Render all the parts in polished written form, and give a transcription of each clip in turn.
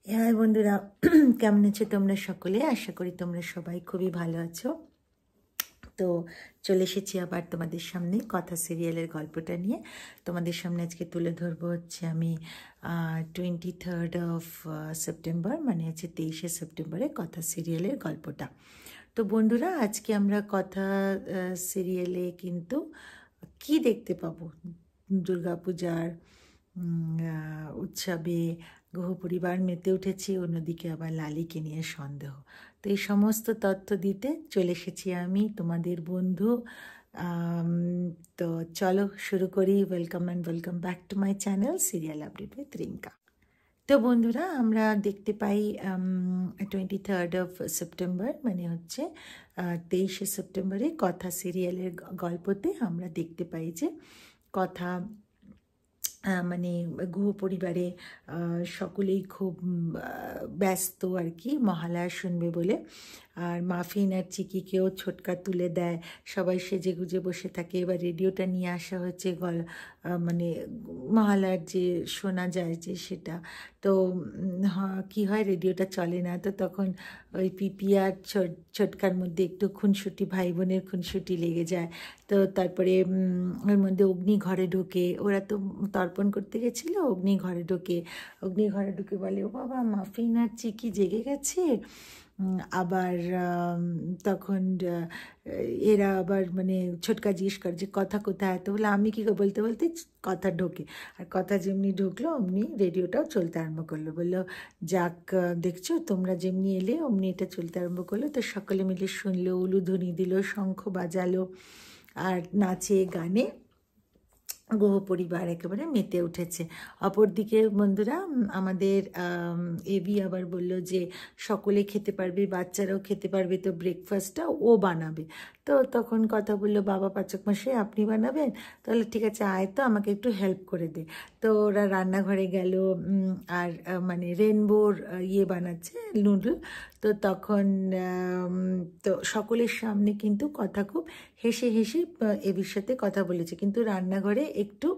হ্যাঁ বন্ধুরা, কেমন আছো তোমরা সকলে? আশা করি তোমরা সবাই খুবই ভালো আছো। তো চলে এসেছি আবার তোমাদের সামনে কথা সিরিয়ালের গল্পটা নিয়ে। তোমাদের সামনে আজকে তুলে ধরবো হচ্ছে আমি 23rd অফ সেপ্টেম্বর, মানে হচ্ছে 23শে সেপ্টেম্বরে কথা সিরিয়ালের গল্পটা। তো বন্ধুরা, আজকে আমরা কথা সিরিয়ালে কিন্তু কি দেখতে পাবো? দুর্গাপূজার উৎসবে গ্রহ পরিবার মেতে উঠেছে, অন্যদিকে আবার লালিকে নিয়ে সন্দেহ। তো এই সমস্ত তথ্য দিতে চলে এসেছি আমি, তোমাদের বন্ধু। তো চলো শুরু করি। Welcome and welcome back to my channel serial update with Rinka. তো বন্ধুরা, আমরা দেখতে পাই 23rd অফ সেপ্টেম্বর, মানে হচ্ছে 23শে সেপ্টেম্বরে কথা সিরিয়ালের গল্পতে আমরা দেখতে পাই যে কথা মানে গুহ পরিবারে সকলেই খুব ব্যস্ত আর কি, মহালয়া শুনবে বলে। আর মাফিন আর চিকিকেও ছোটকা তুলে দেয়, সবাই সেজে গুজে বসে থাকে। এবার রেডিওটা নিয়ে আসা হয়েছে, মানে মহালয়ার যে শোনা যায় যে সেটা। তো কী হয়, রেডিওটা চলে না। তো তখন ওই পিপি আর ছোটকার মধ্যে একটু খুনসুটি, ভাই বোনের খুনসুটি লেগে যায়। তো তারপরে ওর মধ্যে অগ্নি ঘরে ঢোকে, ওরা তো তর্পণ করতে গেছিলো। অগ্নি ঘরে ঢুকে বলে, ও বাবা, মাফিন আর চিকি জেগে গেছে। আবার তখন এরা আবার মানে ছোটকা জিজ্ঞেস করে যে কথা কোথায়, তো বলে আমি কী বলতে বলতে কথা ঢোকে। আর কথা যেমনি ঢুকলো অমনি রেডিওটাও চলতে আরম্ভ করলো। বললো, যাক দেখছো, তোমরা যেমনি এলে অমনি এটা চলতে আরম্ভ করলো। তো সকলে মিলে শুনলো, উলুধ্বনি দিল, শঙ্খ বাজালো, আর নাচে গানে গ্রহ পরিবার একেবারে মেতে উঠেছে। অপরদিকে বন্ধুরা, আমাদের এবি আবার বলল যে সকলে খেতে পারবে, বাচ্চারাও খেতে পারবে, তো ব্রেকফাস্টটা ও বানাবে। তো তখন কথা বললো, বাবা পাচক মশাই আপনি বানাবেন? তাহলে ঠিক আছে, আয় তো, আমাকে একটু হেল্প করে দে। তো ওরা রান্নাঘরে গেল, আর মানে রেনবোর ইয়ে বানাচ্ছে, নুডল। তো তখন তো সকলের সামনে কিন্তু কথা খুব হেসে হেসে এবির সাথে কথা বলেছে, কিন্তু রান্নাঘরে একটু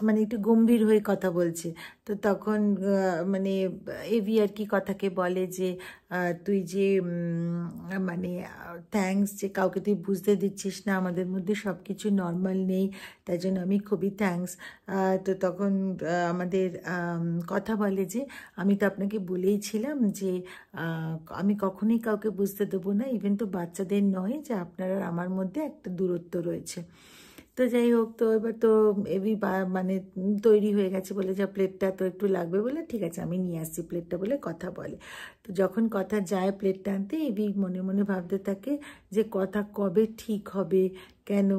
মানে একটু গম্ভীর হয়ে কথা বলছে। তো তখন মানে এভি আর কি কথাকে বলে যে তুই যে মানে থ্যাঙ্কস, যে কাউকে তুই বুঝতে দিচ্ছিস না, আমাদের মধ্যে সব কিছু নর্মাল নেই, তাই জন্য আমি খুবই থ্যাঙ্কস। তো তখন আমাদের কথা বলে যে আমি তো আপনাকে বলেইছিলাম যে আমি কখনোই কাউকে বুঝতে দেবো না, ইভেন তো বাচ্চাদের নয়, যে আপনার আর আমার মধ্যে একটা দূরত্ব রয়েছে। তো যাই হোক, তো এবার তো এবি মানে তৈরি হয়ে গেছে, বলে যা প্লেটটা তো একটু লাগবে, বলে ঠিক আছে আমি নিয়ে আসছি প্লেটটা, বলে কথা বলে। তো যখন কথা যায় প্লেটটা আনতে, এবি মনে মনে ভাবতে থাকে যে কথা কবে ঠিক হবে, কেন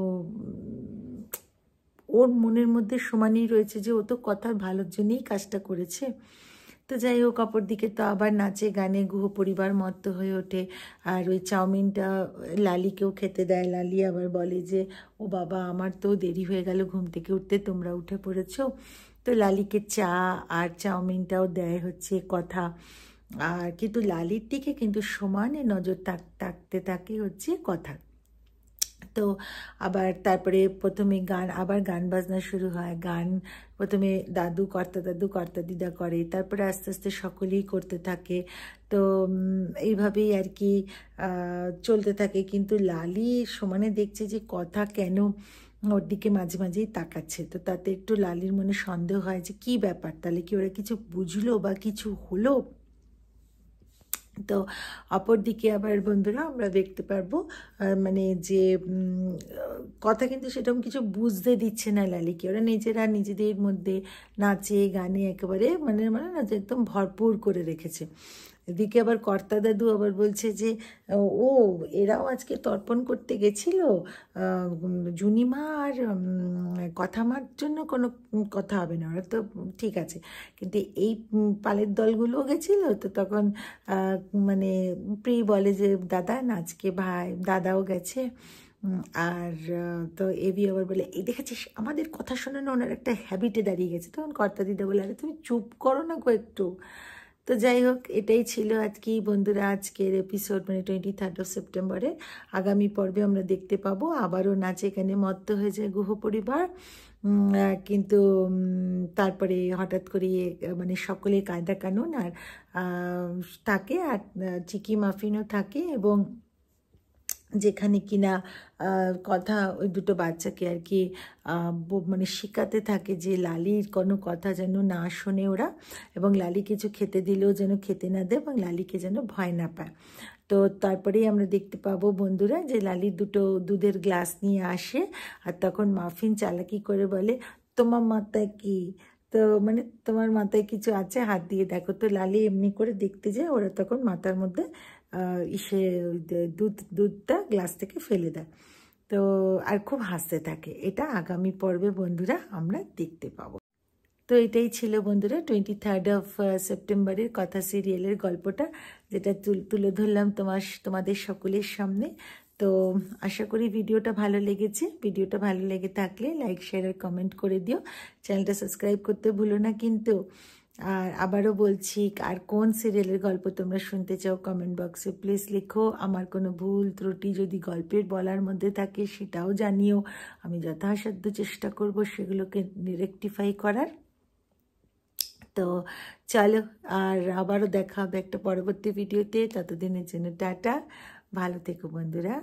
ওর মনের মধ্যে সমানই রয়েছে যে ও তো কথার ভালোর জন্যই কাজটা করেছে। তো যাই হোক, অপর দিকে তো আবার নাচে গানে গুহ পরিবার মত্ত হয়ে ওঠে। আর ওই চাউমিনটা লালিকেও খেতে দেয়। লালি আবার বলে যে ও বাবা, আমার তো দেরি হয়ে গেল ঘুম থেকে উঠতে, তোমরা উঠে পড়েছো। তো লালিকে চা আর চাউমিনটাও দেয় হচ্ছে কথা। আর কিন্তু লালির দিকে কিন্তু সমানে নজর থাকতে থাকে হচ্ছে কথা। তো আবার তারপরে প্রথমে আবার গান বাজনা শুরু হয়। গান প্রথমে কর্তা দাদু কর্তা দিদা করে, তারপরে আস্তে আস্তে সকলেই করতে থাকে। তো এইভাবেই আর কি চলতে থাকে। কিন্তু লালি সমানে দেখছে যে কথা কেন ওর দিকে মাঝে মাঝেই তাকাচ্ছে। তো তাতে একটু লালির মনে সন্দেহ হয় যে কী ব্যাপার, তাহলে কি ওরা কিছু বুঝলো বা কিছু হলো। তো অপর দিকে আবার বন্ধুরা আমরা দেখতে পারবো মানে যে কথা কিন্তু সেরকম কিছু বুঝতে দিচ্ছে না লালিকে। ওরা নিজেরা নিজেদের মধ্যে নাচে গানে একেবারে মানে মানে না যে একদম ভরপুর করে রেখেছে। এদিকে আবার কর্তা দাদু আবার বলছে যে ও এরাও আজকে তর্পণ করতে গেছিল, জুনিমা আর কথামার জন্য কোনো কথা হবে না, ওরা তো ঠিক আছে, কিন্তু এই পালের দলগুলোও গেছিলো। তো তখন মানে প্রি বলে যে দাদা আজকে ভাই দাদাও গেছে। আর তো এবি আবার বলে, এই দেখেছিস আমাদের কথা শোনে না, ওনার একটা হ্যাবিটে দাঁড়িয়ে গেছে। তখন কর্তা দিদা বলে, আরে তুমি চুপ করো না গো একটু। তো যাই হোক, এটাই ছিল আজকেই বন্ধুরা আজকের এপিসোড, মানে 23rd অফ সেপ্টেম্বরে। আগামী পর্বে আমরা দেখতে পাবো আবারও নাচে গানে মত্ত হয়ে যায় গুহ পরিবার। কিন্তু তারপরে হঠাৎ করে মানে সকলে কায়দা কানুন আর থাকে, আর চিকি মাফিনও থাকে, এবং যেখানে কিনা কথা ওই দুটো বাচ্চাকে আর কি মানে শেখাতে থাকে যে লালির কোনো কথা যেন না শোনে ওরা, এবং লালি কিছু খেতে দিলেও যেন খেতে না দেয়, এবং লালিকে যেন ভয় না পায়। তো তারপরেই আমরা দেখতে পাবো বন্ধুরা যে লালি দুটো দুধের গ্লাস নিয়ে আসে, আর তখন মাফিন চালাকি করে বলে, তোমার মাথায় কি, তো মানে তোমার মাথায় কিছু আছে, হাত দিয়ে দেখো। তো লালি এমনি করে দেখতে যায়, ওরা তখন মাথার মধ্যে ইসে দুধটা গ্লাস থেকে ফেলে দেয়। তো আর খুব হাসতে থাকে। এটা আগামী পর্বে বন্ধুরা আমরা দেখতে পাবো। তো এটাই ছিল বন্ধুরা 23rd সেপ্টেম্বরের কথা সিরিয়ালের গল্পটা, যেটা তুলে ধরলাম তোমাদের সকলের সামনে। তো আশা করি ভিডিওটা ভালো লেগেছে। ভিডিওটা ভালো লেগে থাকলে লাইক, শেয়ার আর কমেন্ট করে দিও। চ্যানেলটা সাবস্ক্রাইব করতে ভুলো না কিন্তু। আর আবারও বলছি, আর কোন সিরিয়ালের গল্প তোমরা শুনতে চাও কমেন্ট বক্সে প্লিজ লিখো। আমার কোনো ভুল ত্রুটি যদি গল্পের বলার মধ্যে থাকে সেটাও জানিও। আমি যথাসাধ্য চেষ্টা করব সেগুলোকে রেকটিফাই করার। তো চলো, আর আবারও দেখা হবে একটা পরবর্তী ভিডিওতে। ততদিনের জন্য টাটা, ভালো থেকো বন্ধুরা।